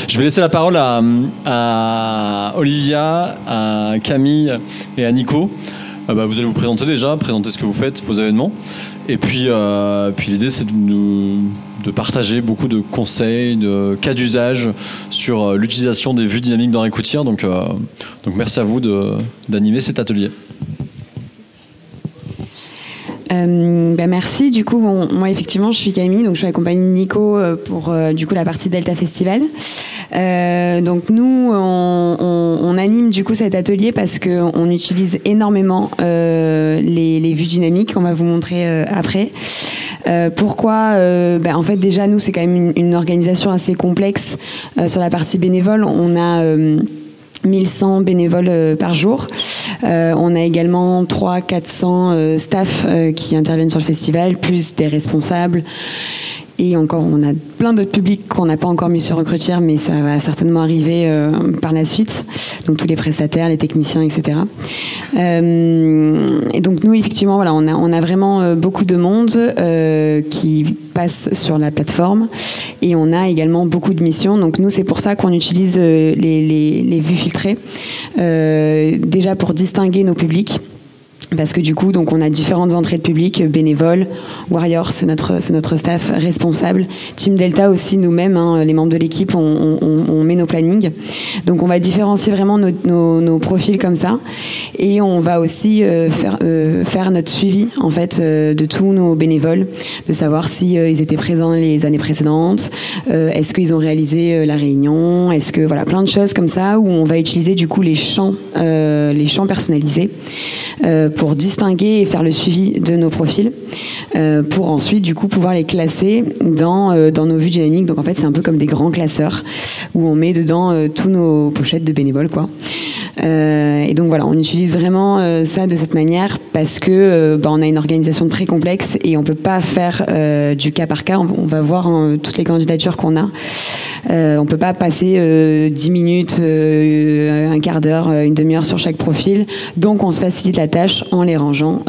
Je vais laisser la parole à Olivia, à Camille et à Nico. Vous allez vous présenter déjà, présenter ce que vous faites, vos événements. Et puis l'idée, c'est de partager beaucoup de conseils, de cas d'usage sur l'utilisation des vues dynamiques dans Écoutille. Donc merci à vous d'animer cet atelier. Merci. Du coup, moi effectivement, je suis Camille, donc je suis accompagnée de Nico pour du coup la partie Delta Festival. Donc nous, on anime du coup cet atelier parce que on utilise énormément les vues dynamiques qu'on va vous montrer après. Pourquoi en fait déjà nous c'est quand même une organisation assez complexe sur la partie bénévole. On a 1100 bénévoles par jour. On a également 300-400 staff qui interviennent sur le festival, plus des responsables. Et encore, on a plein d'autres publics qu'on n'a pas encore mis sur Recrutir, mais ça va certainement arriver par la suite. Donc tous les prestataires, les techniciens, etc. Et donc nous, effectivement, voilà, on a vraiment beaucoup de monde qui passe sur la plateforme. Et on a également beaucoup de missions. Donc nous, c'est pour ça qu'on utilise les vues filtrées. Déjà pour distinguer nos publics. Parce que du coup, donc on a différentes entrées de public, bénévoles, Warriors, c'est notre staff responsable, Team Delta aussi nous-mêmes, hein, les membres de l'équipe, on met nos plannings. Donc on va différencier vraiment nos profils comme ça, et on va aussi faire notre suivi en fait de tous nos bénévoles, de savoir si ils étaient présents les années précédentes, est-ce qu'ils ont réalisé la réunion, est-ce que voilà plein de choses comme ça où on va utiliser du coup les champs personnalisés. Pour distinguer et faire le suivi de nos profils, pour ensuite du coup pouvoir les classer dans nos vues dynamiques. Donc en fait c'est un peu comme des grands classeurs où on met dedans tous nos pochettes de bénévoles quoi. Et donc voilà, on utilise vraiment ça de cette manière parce que on a une organisation très complexe et on peut pas faire du cas par cas. On va voir toutes les candidatures qu'on a. On peut pas passer 10 minutes, un quart d'heure, une demi-heure sur chaque profil. Donc on se facilite la tâche en les rangeant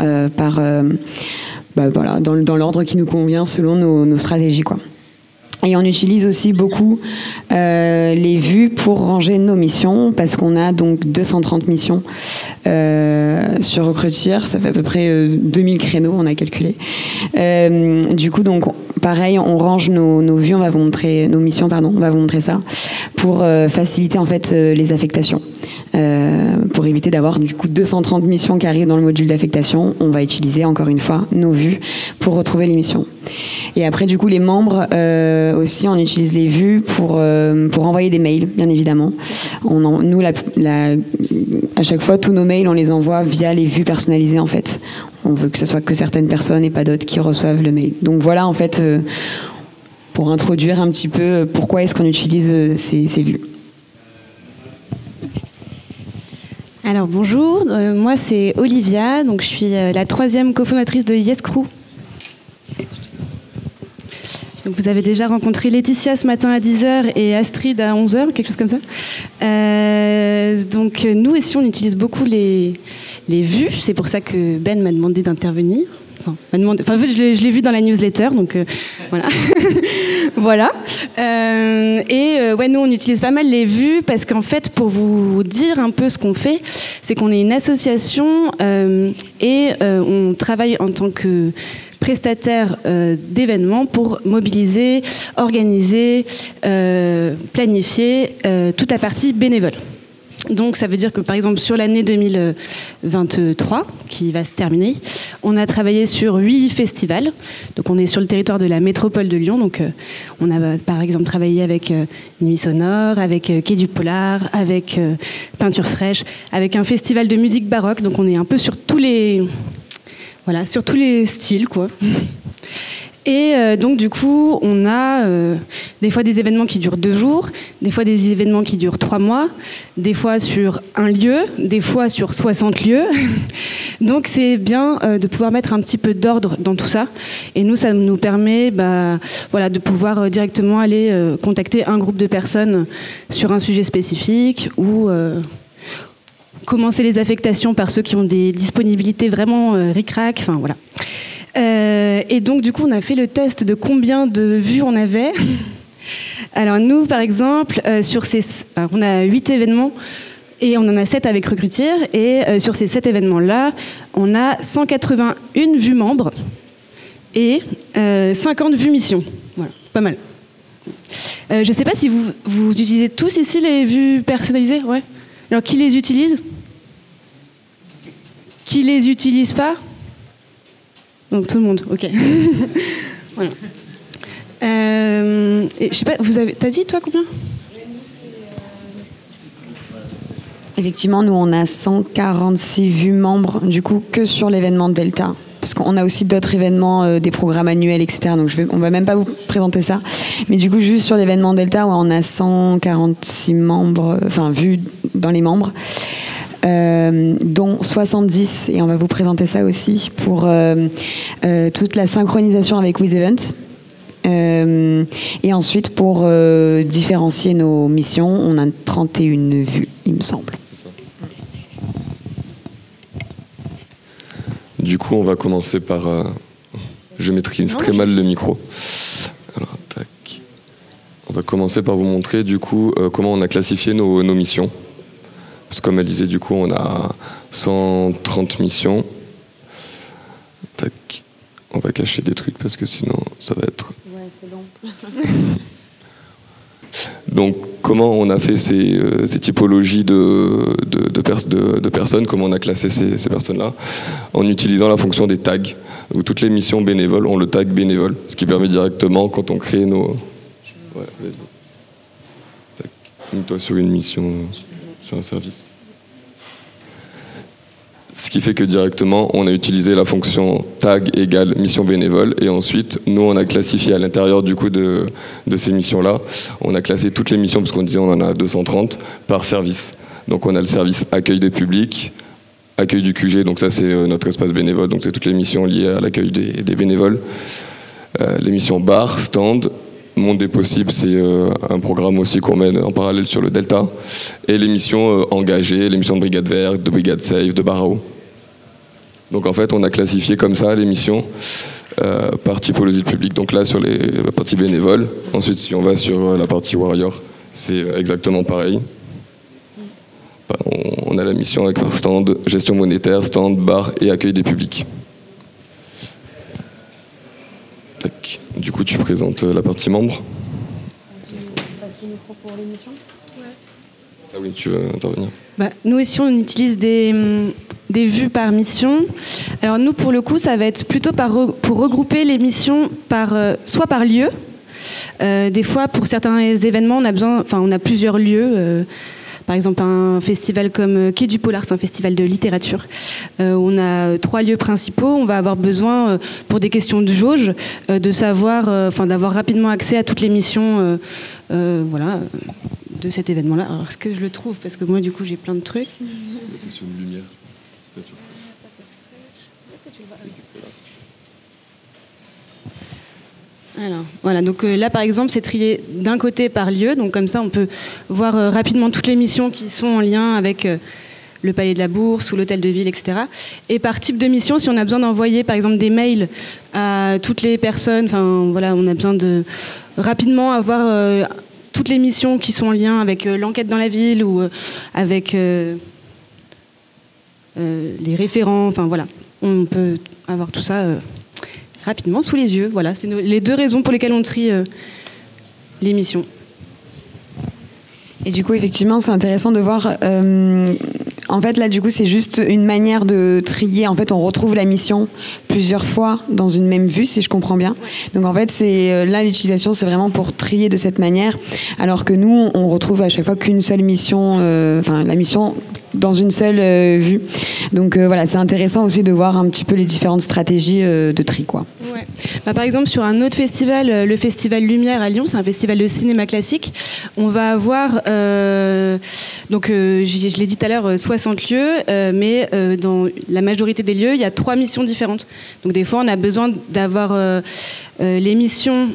dans l'ordre qui nous convient selon nos stratégies quoi. Et on utilise aussi beaucoup les vues pour ranger nos missions, parce qu'on a donc 230 missions sur Recrutir, ça fait à peu près 2000 créneaux, on a calculé. Du coup, donc, pareil, on range nos vues, on va vous montrer nos missions, pardon, on va vous montrer ça, pour faciliter en fait les affectations. Pour éviter d'avoir du coup 230 missions qui arrivent dans le module d'affectation, on va utiliser encore une fois nos vues pour retrouver les missions. Et après du coup les membres aussi on utilise les vues pour envoyer des mails bien évidemment. Nous à chaque fois tous nos mails on les envoie via les vues personnalisées en fait. On veut que ce soit que certaines personnes et pas d'autres qui reçoivent le mail. Donc voilà en fait pour introduire un petit peu pourquoi est-ce qu'on utilise ces vues. Alors bonjour, moi c'est Olivia, donc je suis la 3e cofondatrice de Yes Crew. Donc vous avez déjà rencontré Laetitia ce matin à 10h et Astrid à 11h, quelque chose comme ça. Donc nous ici on utilise beaucoup les vues, c'est pour ça que Ben m'a demandé d'intervenir. En fait, je l'ai vu dans la newsletter, donc voilà. Voilà. Nous, on utilise pas mal les vues parce qu'en fait, pour vous dire un peu ce qu'on fait, c'est qu'on est une association et on travaille en tant que prestataire d'événements pour mobiliser, organiser, planifier toute la partie bénévole. Donc ça veut dire que par exemple sur l'année 2023 qui va se terminer, on a travaillé sur 8 festivals. Donc on est sur le territoire de la métropole de Lyon. Donc on a par exemple travaillé avec Nuit Sonore, avec Quai du Polar, avec Peinture Fraîche, avec un festival de musique baroque. Donc on est un peu sur tous les styles quoi. Et donc du coup, on a des fois des événements qui durent 2 jours, des fois des événements qui durent 3 mois, des fois sur un lieu, des fois sur 60 lieux. Donc c'est bien de pouvoir mettre un petit peu d'ordre dans tout ça. Et nous, ça nous permet de pouvoir directement aller contacter un groupe de personnes sur un sujet spécifique ou commencer les affectations par ceux qui ont des disponibilités vraiment ric-rac. Enfin voilà. Et donc, du coup, on a fait le test de combien de vues on avait. Alors nous, par exemple, on a 8 événements et on en a 7 avec Recrutir. Et sur ces 7 événements-là, on a 181 vues membres et 50 vues mission. Voilà, pas mal. Je ne sais pas si vous utilisez tous ici les vues personnalisées. Ouais. Alors qui les utilise? Qui les utilise pas? Donc tout le monde, ok. Voilà. Et, je sais pas, t'as dit toi combien? Effectivement, nous on a 146 vues membres, du coup que sur l'événement Delta. Parce qu'on a aussi d'autres événements, des programmes annuels, etc. Donc on va même pas vous présenter ça. Mais du coup, juste sur l'événement Delta, ouais, on a 146 membres, enfin vues dans les membres. Dont 70, et on va vous présenter ça aussi, pour toute la synchronisation avec WithEvent. Et ensuite, pour différencier nos missions, on a 31 vues, il me semble. C'est ça. Du coup, on va commencer par... je maîtrise très mal le micro. Alors, tac. On va commencer par vous montrer, du coup, comment on a classifié nos missions. Parce que comme elle disait, du coup, on a 130 missions. Tac. On va cacher des trucs parce que sinon, ça va être... Ouais, c'est bon. Donc, comment on a fait ces typologies de personnes, comment on a classé ces personnes-là? En utilisant la fonction des tags, où toutes les missions bénévoles ont le tag bénévole, ce qui permet directement, quand on crée nos... Ouais, vas-y. Tac. Toi sur une mission... sur un service. Ce qui fait que directement, on a utilisé la fonction tag égale mission bénévole et ensuite, nous, on a classifié à l'intérieur du coup de ces missions-là, on a classé toutes les missions, parce qu'on disait on en a 230, par service. Donc on a le service accueil des publics, accueil du QG, donc ça c'est notre espace bénévole, donc c'est toutes les missions liées à l'accueil des bénévoles. Les missions bar, stand, Monde des possibles, c'est un programme aussi qu'on mène en parallèle sur le Delta. Et les missions engagées, les missions de Brigade Verte, de Brigade Safe, de Barao. Donc en fait, on a classifié comme ça les missions par typologie de public. Donc là, sur la partie bénévole. Ensuite, si on va sur la partie Warrior, c'est exactement pareil. On a la mission avec stand, gestion monétaire, stand, bar et accueil des publics. Tac. Du coup, tu présentes la partie membre. Ah oui, tu veux intervenir. Nous ici, on utilise des vues par mission. Alors nous, pour le coup, ça va être plutôt pour regrouper les missions soit par lieu. Des fois, pour certains événements, on a plusieurs lieux. Par exemple, un festival comme Quai du Polar, c'est un festival de littérature. On a 3 lieux principaux. On va avoir besoin, pour des questions de jauge, de savoir, d'avoir rapidement accès à toutes les missions, de cet événement-là. Alors, est-ce que je le trouve? Parce que moi, du coup, j'ai plein de trucs. C'est sur une lumière. Alors, voilà, donc là par exemple c'est trié d'un côté par lieu, donc comme ça on peut voir rapidement toutes les missions qui sont en lien avec le Palais de la Bourse ou l'Hôtel de Ville, etc. Et par type de mission, si on a besoin d'envoyer par exemple des mails à toutes les personnes, on a besoin de rapidement avoir toutes les missions qui sont en lien avec l'enquête dans la ville ou avec les référents, on peut avoir tout ça rapidement sous les yeux. Voilà, c'est les 2 raisons pour lesquelles on trie les missions. Et du coup, effectivement, c'est intéressant de voir. En fait, là, du coup, c'est juste une manière de trier. En fait, on retrouve la mission plusieurs fois dans une même vue, si je comprends bien. Donc, en fait, là, l'utilisation, c'est vraiment pour trier de cette manière. Alors que nous, on retrouve à chaque fois qu'une seule mission, la mission dans une seule vue. Donc, voilà, c'est intéressant aussi de voir un petit peu les différentes stratégies de tri, quoi. Ouais. Par exemple, sur un autre festival, le Festival Lumière à Lyon, c'est un festival de cinéma classique. On va avoir, je l'ai dit tout à l'heure, 60 lieux, mais dans la majorité des lieux, il y a 3 missions différentes. Donc des fois, on a besoin d'avoir les missions,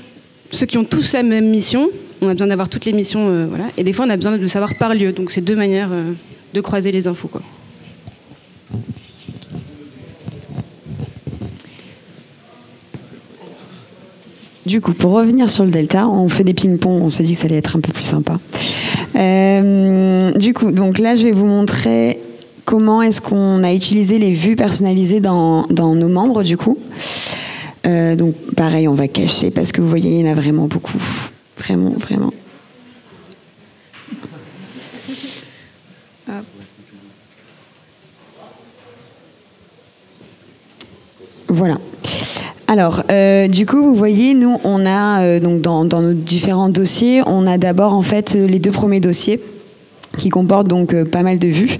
ceux qui ont tous la même mission, on a besoin d'avoir toutes les missions, voilà. Et des fois, on a besoin de savoir par lieu. Donc c'est 2 manières de croiser les infos, quoi. du coup, pour revenir sur le Delta, on fait des ping-pong, on s'est dit que ça allait être un peu plus sympa. Du coup, donc là, je vais vous montrer comment est-ce qu'on a utilisé les vues personnalisées dans nos membres, du coup. Donc, pareil, on va cacher parce que vous voyez, il y en a vraiment beaucoup. Vraiment, vraiment. Hop. Voilà. Alors, du coup, vous voyez, nous, on a, donc dans nos différents dossiers, on a d'abord, en fait, les 2 premiers dossiers qui comportent donc pas mal de vues.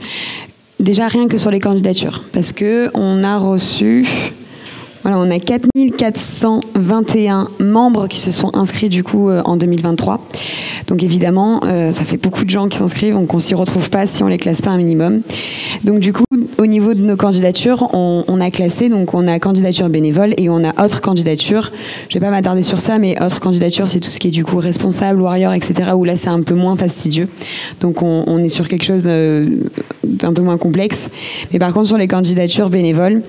Déjà, rien que sur les candidatures, parce qu'on a reçu... Voilà, on a 4421 membres qui se sont inscrits du coup en 2023. Donc évidemment, ça fait beaucoup de gens qui s'inscrivent, donc on s'y retrouve pas si on les classe pas un minimum. Donc du coup, au niveau de nos candidatures, on a classé, donc on a candidature bénévole et on a autre candidature. Je vais pas m'attarder sur ça, mais autre candidature, c'est tout ce qui est du coup responsable, warrior, etc. Où là, c'est un peu moins fastidieux. Donc on est sur quelque chose d'un peu moins complexe. Mais par contre, sur les candidatures bénévoles,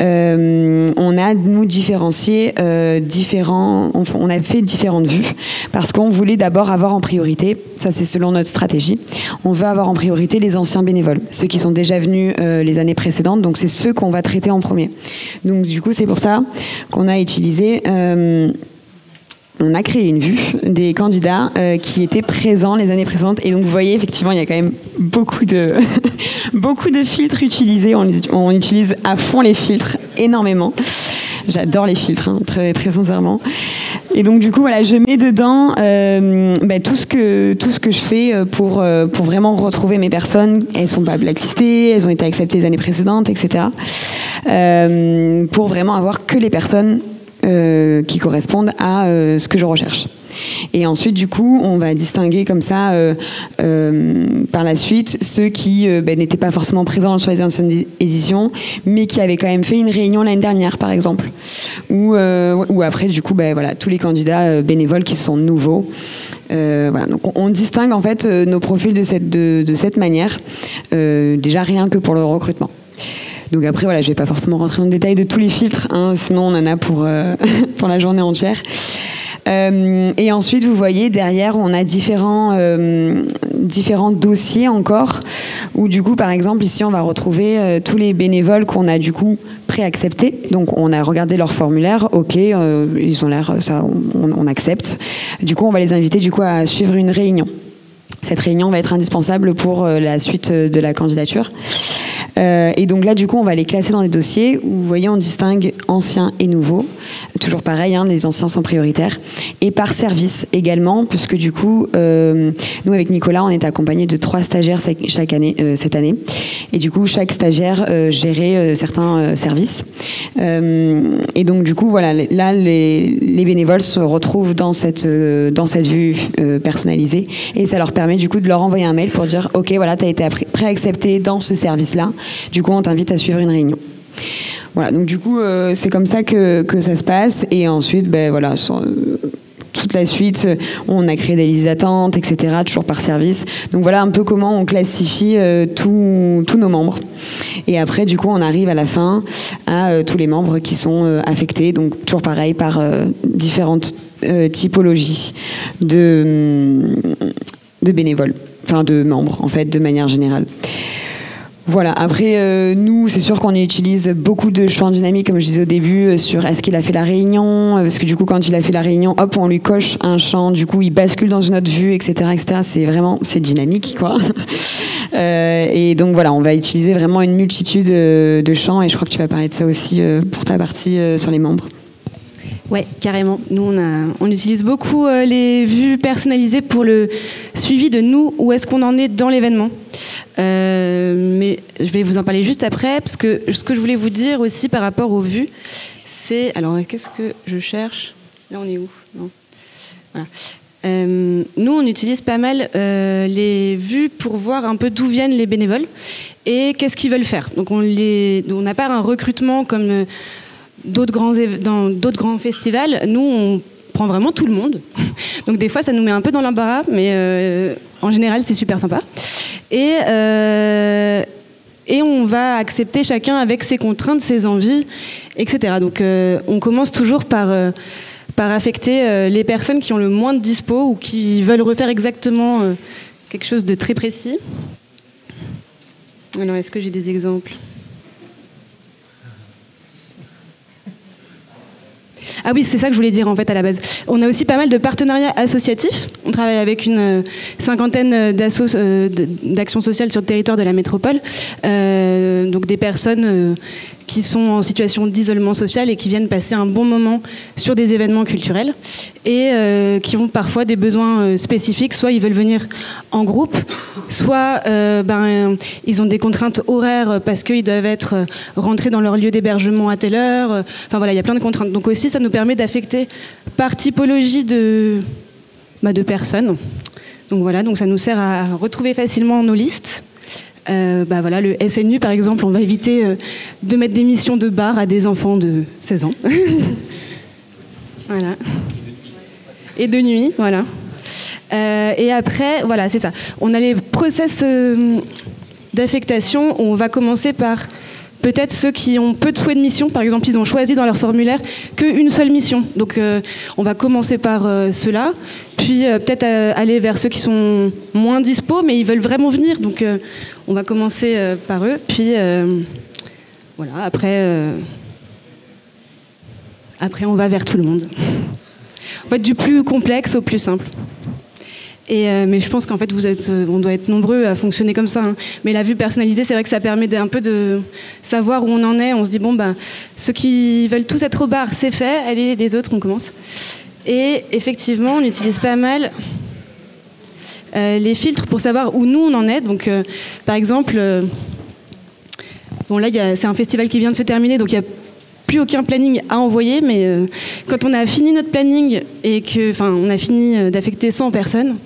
on a, nous, différencié on a fait différentes vues parce qu'on voulait d'abord avoir en priorité, ça c'est selon notre stratégie, on veut avoir en priorité les anciens bénévoles, ceux qui sont déjà venus les années précédentes, donc c'est ceux qu'on va traiter en premier. Donc du coup, c'est pour ça qu'on a utilisé... on a créé une vue des candidats qui étaient présents les années précédentes. Et donc, vous voyez, effectivement, il y a quand même beaucoup de, beaucoup de filtres utilisés. On utilise à fond les filtres, énormément. J'adore les filtres, hein, très, très sincèrement. Et donc, du coup, voilà, je mets dedans tout ce que je fais pour vraiment retrouver mes personnes. Elles ne sont pas blacklistées, elles ont été acceptées les années précédentes, etc. Pour vraiment avoir que les personnes qui correspondent à ce que je recherche. Et ensuite, du coup, on va distinguer comme ça, par la suite, ceux qui n'étaient pas forcément présents sur les anciennes éditions, mais qui avaient quand même fait une réunion l'année dernière, par exemple. Ou après, du coup, voilà, tous les candidats bénévoles qui sont nouveaux. Voilà, donc on distingue en fait nos profils de cette manière, déjà rien que pour le recrutement. Donc après, voilà, je ne vais pas forcément rentrer dans le détail de tous les filtres, hein, sinon on en a pour la journée entière. Et ensuite, vous voyez, derrière, on a différents dossiers encore, où du coup, par exemple, ici, on va retrouver tous les bénévoles qu'on a du coup préacceptés. Donc, on a regardé leur formulaire, ok, ils ont l'air, ça, on accepte. Du coup, on va les inviter du coup à suivre une réunion. Cette réunion va être indispensable pour la suite de la candidature. Et donc là, du coup, on va les classer dans des dossiers où, vous voyez, on distingue anciens et nouveaux. Toujours pareil, hein, les anciens sont prioritaires. Et par service également, puisque du coup, nous, avec Nicolas, on est accompagnés de 3 stagiaires cette année. Et du coup, chaque stagiaire gérait certains services. Et donc, du coup, voilà, là, les bénévoles se retrouvent dans cette vue personnalisée. Et ça leur permet, du coup, de leur envoyer un mail pour dire, OK, voilà, tu as été préaccepté dans ce service-là. Du coup, on t'invite à suivre une réunion. Voilà, donc du coup, c'est comme ça que ça se passe. Et ensuite, voilà, toute la suite, on a créé des listes d'attente, etc., toujours par service. Donc voilà un peu comment on classifie tous nos membres. Et après, du coup, on arrive à la fin à tous les membres qui sont affectés. Donc toujours pareil, par différentes typologies de bénévoles, enfin de membres, en fait, de manière générale. Voilà, après, nous, c'est sûr qu'on utilise beaucoup de champs dynamiques, comme je disais au début, sur est-ce qu'il a fait la réunion, parce que du coup, quand il a fait la réunion, hop, on lui coche un champ, du coup, il bascule dans une autre vue, etc., etc. C'est dynamique, quoi. Et donc, voilà, on va utiliser vraiment une multitude de champs, et je crois que tu vas parler de ça aussi pour ta partie sur les membres. Ouais, carrément. Nous, on utilise beaucoup les vues personnalisées pour le suivi de nous, où est-ce qu'on en est dans l'événement. Mais je vais vous en parler juste après, parce que ce que je voulais vous dire aussi par rapport aux vues, c'est... Alors, qu'est-ce que je cherche ? Là, on est où ? Non. Voilà. Nous, on utilise pas mal les vues pour voir un peu d'où viennent les bénévoles et qu'est-ce qu'ils veulent faire. Donc, on n'a pas un recrutement comme... dans d'autres grands festivals, nous, on prend vraiment tout le monde. Donc des fois, ça nous met un peu dans l'embarras, mais en général, c'est super sympa. Et on va accepter chacun avec ses contraintes, ses envies, etc. Donc on commence toujours par par affecter les personnes qui ont le moins de dispo ou qui veulent refaire exactement quelque chose de très précis. Alors, est-ce que j'ai des exemples ? Ah oui, c'est ça que je voulais dire en fait à la base. On a aussi pas mal de partenariats associatifs. On travaille avec une cinquantaine d'actions sociales sur le territoire de la métropole. Donc des personnes qui sont en situation d'isolement social et qui viennent passer un bon moment sur des événements culturels et qui ont parfois des besoins spécifiques. Soit ils veulent venir en groupe, soit ils ont des contraintes horaires parce qu'ils doivent être rentrés dans leur lieu d'hébergement à telle heure. Enfin voilà, il y a plein de contraintes. Donc aussi, ça nous permet d'affecter par typologie de personnes. Donc voilà, donc ça nous sert à retrouver facilement nos listes. Voilà, le SNU par exemple, on va éviter de mettre des missions de bar à des enfants de 16 ans. Voilà. Et de nuit, voilà. Et après, voilà, c'est ça. On a les process d'affectation où on va commencer par peut-être ceux qui ont peu de souhaits de mission. Par exemple, ils ont choisi dans leur formulaire qu'une seule mission. Donc, on va commencer par ceux-là. Puis, peut-être aller vers ceux qui sont moins dispo, mais ils veulent vraiment venir. Donc, on va commencer par eux. Puis, voilà, après, on va vers tout le monde. En fait, du plus complexe au plus simple. Mais je pense qu'en fait, on doit être nombreux à fonctionner comme ça. Hein. Mais la vue personnalisée, c'est vrai que ça permet un peu de savoir où on en est. On se dit, ceux qui veulent tous être au bar, c'est fait. Allez, les autres, on commence. Et effectivement, on utilise pas mal les filtres pour savoir où nous, on en est. Donc, par exemple, là, c'est un festival qui vient de se terminer, donc il n'y a plus aucun planning à envoyer. Mais quand on a fini notre planning et qu'on a fini d'affecter 100 personnes,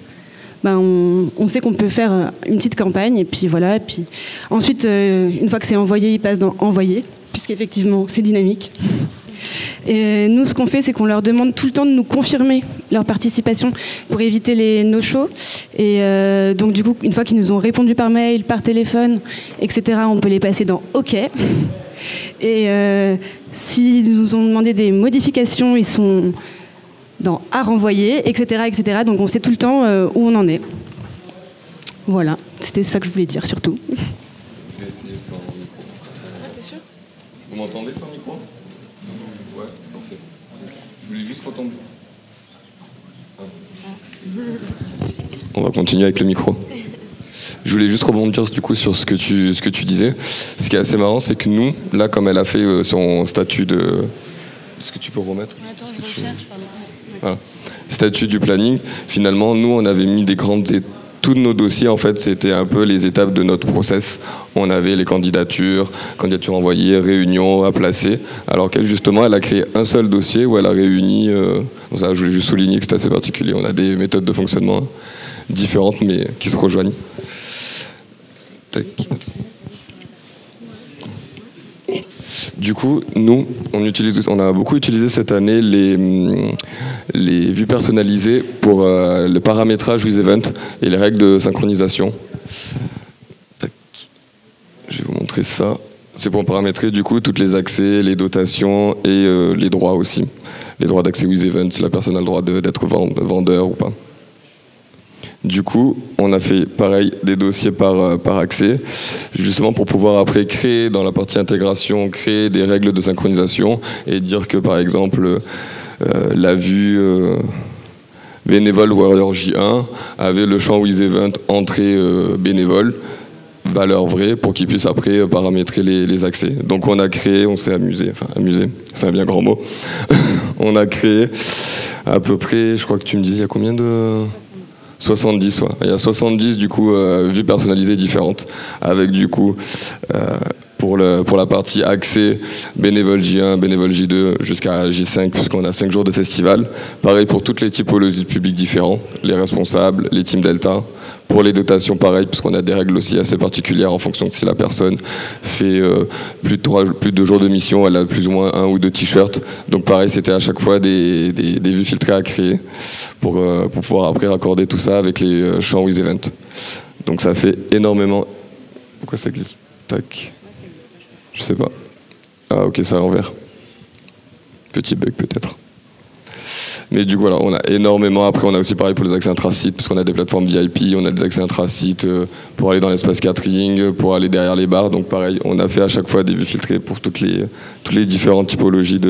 on sait qu'on peut faire une petite campagne et puis voilà. Et puis ensuite, une fois que c'est envoyé, il passe dans envoyer, puisqu'effectivement c'est dynamique. Et nous, ce qu'on fait, c'est qu'on leur demande tout le temps de nous confirmer leur participation pour éviter les no-shows. Et donc du coup, une fois qu'ils nous ont répondu par mail, par téléphone, etc., on peut les passer dans OK. Et s'ils nous ont demandé des modifications, ils sont dans à renvoyer, etc., etc. Donc on sait tout le temps où on en est. Voilà, c'était ça que je voulais dire surtout. Je vais essayer sans micro. Ah, t'es sûr ? Vous m'entendez sans micro ? Ouais, parfait. Je voulais juste retomber. On va continuer avec le micro. Je voulais juste rebondir du coup sur ce que tu disais. Ce qui est assez marrant, c'est que nous, là, comme elle a fait son statut de... Est-ce que tu peux remettre ? Attends, je recherche, pardon. Voilà. Statut du planning. Finalement, nous, on avait mis tous nos dossiers, en fait, c'était un peu les étapes de notre process. On avait les candidatures envoyées, réunions à placer. Alors qu'elle, justement, elle a créé un seul dossier où elle a réuni... ça, je voulais juste souligner que c'est assez particulier. On a des méthodes de fonctionnement différentes, mais qui se rejoignent. Tac. Du coup, nous, on a beaucoup utilisé cette année les vues personnalisées pour le paramétrage WithEvent et les règles de synchronisation. Tac. Je vais vous montrer ça. C'est pour paramétrer du coup tous les accès, les dotations et les droits aussi. Les droits d'accès WithEvent, si la personne a le droit d'être vendeur ou pas. Du coup, on a fait pareil des dossiers par accès, justement pour pouvoir après créer dans la partie intégration, créer des règles de synchronisation et dire que par exemple la vue bénévole Warrior J1 avait le champ WithEvent entrée bénévole, valeur vraie, pour qu'ils puissent après paramétrer les accès. Donc on a créé, on s'est amusé, c'est un bien grand mot, on a créé à peu près, je crois que tu me dis, il y a combien de... 70, ouais. Il y a 70 du coup vues personnalisées différentes avec du coup pour la partie accès bénévole J1, bénévole J2 jusqu'à J5 puisqu'on a 5 jours de festival. Pareil pour toutes les typologies de publics différents, les responsables, les teams Delta. Pour les dotations, pareil, puisqu'on a des règles aussi assez particulières en fonction de si la personne fait plus de 2 jours de mission, elle a plus ou moins 1 ou 2 t-shirts. Donc pareil, c'était à chaque fois des vues filtrées à créer pour pouvoir après raccorder tout ça avec les champs WithEvent. Donc ça fait énormément... Pourquoi ça glisse ? Tac. Je sais pas. Ah ok, c'est à l'envers. Petit bug peut-être. Mais du coup, voilà, on a énormément. Après, on a aussi pareil pour les accès intra-sites, parce qu'on a des plateformes VIP, on a des accès intra-sites pour aller dans l'espace catering, pour aller derrière les bars. Donc pareil, on a fait à chaque fois des vues filtrées pour toutes les différentes typologies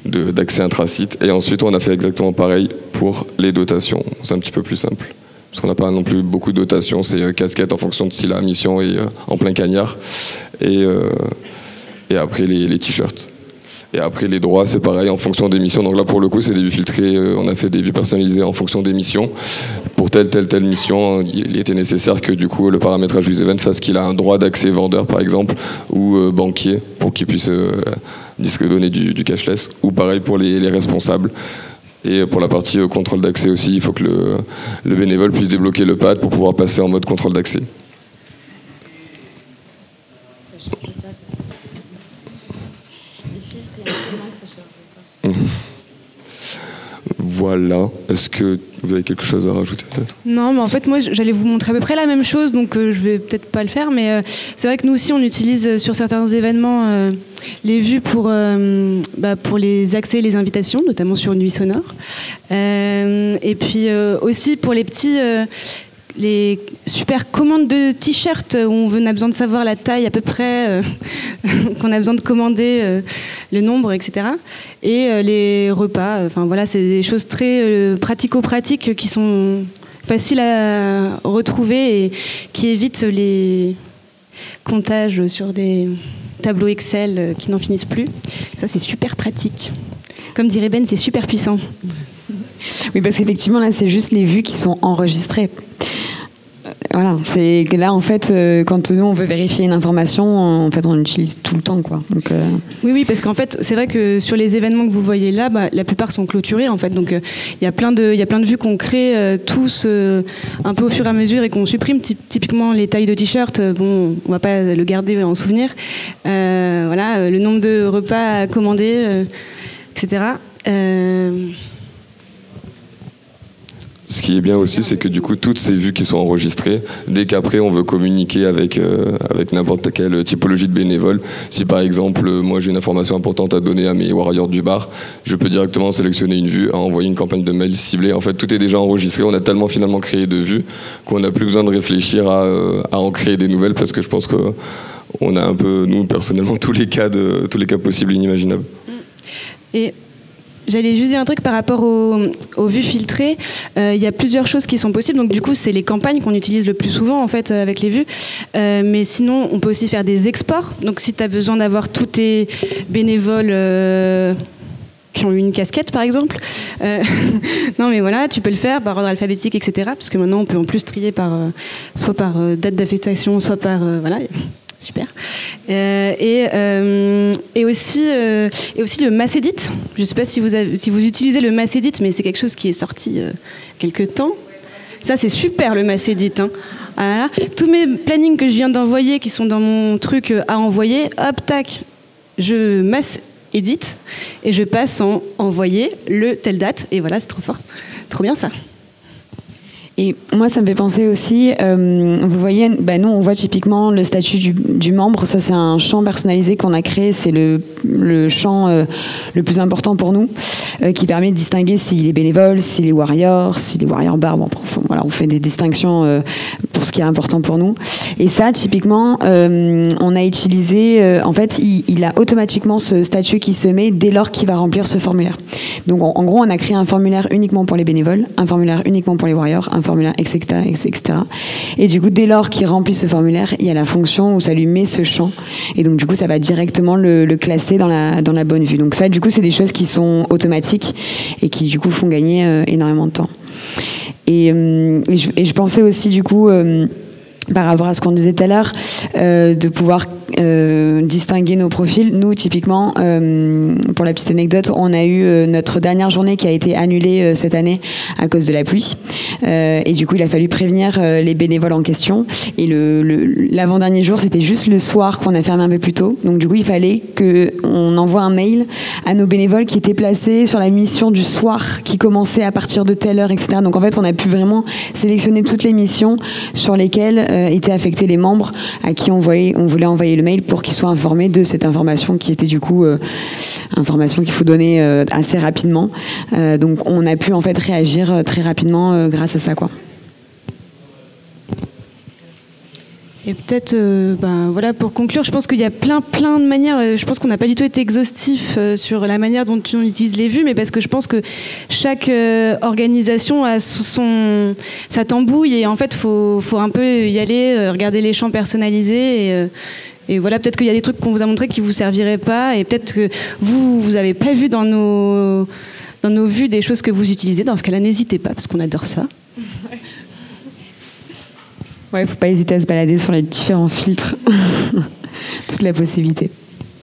d'accès intra-site. Et ensuite, on a fait exactement pareil pour les dotations. C'est un petit peu plus simple. Parce qu'on n'a pas non plus beaucoup de dotations, c'est casquette en fonction de si la mission est en plein cagnard. Et après, les t-shirts. Et après, les droits, c'est pareil, en fonction des missions. Donc là, pour le coup, c'est des vues filtrées. On a fait des vues personnalisées en fonction des missions. Pour telle mission, il était nécessaire que du coup, le paramétrage du event fasse qu'il a un droit d'accès vendeur, par exemple, ou banquier, pour qu'il puisse donner du cashless. Ou pareil pour les responsables. Et pour la partie contrôle d'accès aussi, il faut que le bénévole puisse débloquer le pad pour pouvoir passer en mode contrôle d'accès. Voilà. Est-ce que vous avez quelque chose à rajouter peut-être ? Non, mais en fait, moi, j'allais vous montrer à peu près la même chose, donc je vais peut-être pas le faire, mais c'est vrai que nous aussi, on utilise sur certains événements les vues pour les accès et les invitations, notamment sur Nuit Sonore. Et puis aussi pour les petits... les super commandes de t-shirts où on a besoin de savoir la taille à peu près, qu'on a besoin de commander le nombre, etc. Et les repas, enfin voilà, c'est des choses très pratico-pratiques qui sont faciles à retrouver et qui évitent les comptages sur des tableaux Excel qui n'en finissent plus. Ça, c'est super pratique. Comme dirait Ben, c'est super puissant. Oui, parce qu'effectivement, là, c'est juste les vues qui sont enregistrées. Voilà, c'est que là, en fait, quand nous, on veut vérifier une information, en fait, on l'utilise tout le temps, quoi. Donc, Oui, parce qu'en fait, c'est vrai que sur les événements que vous voyez là, la plupart sont clôturés, en fait. Donc, il y a plein de vues qu'on crée tous un peu au fur et à mesure et qu'on supprime. Typiquement, les tailles de t-shirt, bon, on va pas le garder en souvenir. Voilà, le nombre de repas à commander, etc. Ce qui est bien aussi, c'est que du coup, toutes ces vues qui sont enregistrées, dès qu'après on veut communiquer avec n'importe quelle typologie de bénévole, si par exemple, moi j'ai une information importante à donner à mes warriors du bar, je peux directement sélectionner une vue, envoyer une campagne de mail ciblée. En fait, tout est déjà enregistré. On a tellement finalement créé de vues qu'on n'a plus besoin de réfléchir à en créer des nouvelles, parce que je pense qu'on a un peu, nous, personnellement, tous les cas possibles et inimaginables. Et j'allais juste dire un truc par rapport aux vues filtrées. Il y a plusieurs choses qui sont possibles. Donc du coup, c'est les campagnes qu'on utilise le plus souvent en fait avec les vues. Mais sinon, on peut aussi faire des exports. Donc si tu as besoin d'avoir tous tes bénévoles qui ont eu une casquette par exemple, non mais voilà, tu peux le faire par ordre alphabétique, etc. Parce que maintenant, on peut en plus trier soit par date d'affectation, soit par voilà. Super. Et aussi le mass edit. Je ne sais pas si vous utilisez le mass edit, mais c'est quelque chose qui est sorti quelque temps. Ça, c'est super, le mass edit. Hein. Voilà. Tous mes plannings que je viens d'envoyer, qui sont dans mon truc à envoyer, hop, tac, je mass edit et je passe en envoyer le telle date. Et voilà, c'est trop fort. Trop bien, ça. Et moi, ça me fait penser aussi, vous voyez, nous, on voit typiquement le statut du membre. Ça, c'est un champ personnalisé qu'on a créé. C'est le champ le plus important pour nous, qui permet de distinguer s'il est bénévole, s'il est warrior bar. Bon, voilà, on fait des distinctions pour ce qui est important pour nous. Et ça, typiquement, on a utilisé, en fait, il a automatiquement ce statut qui se met dès lors qu'il va remplir ce formulaire. Donc, en gros, on a créé un formulaire uniquement pour les bénévoles, un formulaire uniquement pour les warriors, un formulaire, etc., etc. Et du coup, dès lors qu'il remplit ce formulaire, il y a la fonction où ça lui met ce champ. Et donc, du coup, ça va directement le classer dans la bonne vue. Donc ça, du coup, c'est des choses qui sont automatiques et qui, du coup, font gagner énormément de temps. Et je pensais aussi, du coup, par rapport à ce qu'on disait tout à l'heure, de pouvoir distinguer nos profils. Nous, typiquement, pour la petite anecdote, on a eu notre dernière journée qui a été annulée cette année à cause de la pluie. Et du coup, il a fallu prévenir les bénévoles en question. Et l'avant-dernier jour, c'était juste le soir qu'on a fermé un peu plus tôt. Donc du coup, il fallait qu'on envoie un mail à nos bénévoles qui étaient placés sur la mission du soir, qui commençait à partir de telle heure, etc. Donc en fait, on a pu vraiment sélectionner toutes les missions sur lesquelles étaient affectés les membres à qui on voulait envoyer le mail pour qu'ils soient informés de cette information qui était du coup information qu'il faut donner assez rapidement. Donc on a pu en fait réagir très rapidement grâce à ça, quoi. Et peut-être, voilà, pour conclure, je pense qu'il y a plein de manières. Je pense qu'on n'a pas du tout été exhaustif sur la manière dont on utilise les vues, mais parce que je pense que chaque organisation a sa tambouille et en fait, faut un peu y aller, regarder les champs personnalisés et voilà, peut-être qu'il y a des trucs qu'on vous a montrés qui vous serviraient pas et peut-être que vous avez pas vu dans nos vues des choses que vous utilisez. Dans ce cas-là, n'hésitez pas parce qu'on adore ça. Ouais, faut pas hésiter à se balader sur les différents filtres. Toute la possibilité.